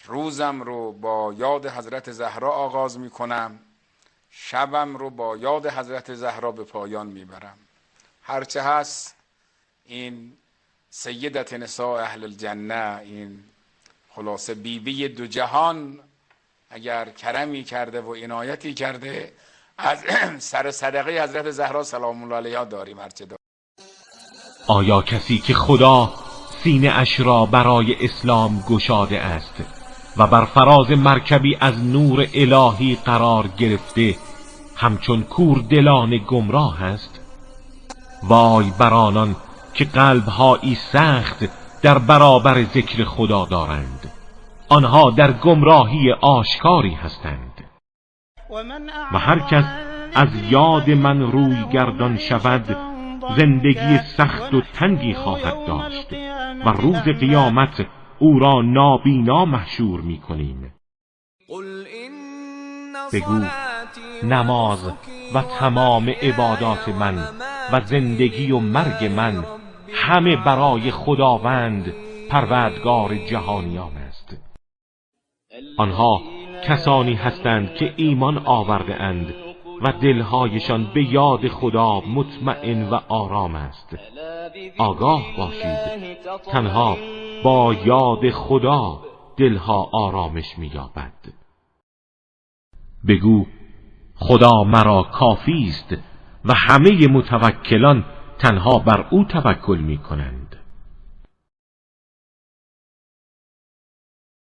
روزم رو با یاد حضرت زهرا آغاز می کنم، شبم رو با یاد حضرت زهرا به پایان می برم. هرچه هست این سیدت نساء اهل الجنه، این خلاصه بیبی دو جهان اگر کرمی کرده و عنایتی کرده، از سر صدقه حضرت زهرا سلام الله علیها داریم. هرچه داریم. آیا کسی که خدا سینه اش را برای اسلام گشاده است و بر فراز مرکبی از نور الهی قرار گرفته همچون کور دلان گمراه است؟ وای بر آنان که قلبهایی سخت در برابر ذکر خدا دارند، آنها در گمراهی آشکاری هستند. و هر کس از یاد من روی گردان شود زندگی سخت و تنگی خواهد داشت و روز قیامت او را نابینا محشور می‌کنیم. بگو نماز و تمام عبادات من و زندگی و مرگ من همه برای خداوند پروردگار جهانیان است. آنها کسانی هستند که ایمان آورده اند و دلهایشان به یاد خدا مطمئن و آرام است. آگاه باشید، تنها با یاد خدا دلها آرامش می‌یابد. بگو خدا مرا کافی است و همه متوکلان تنها بر او توکل می‌کنند.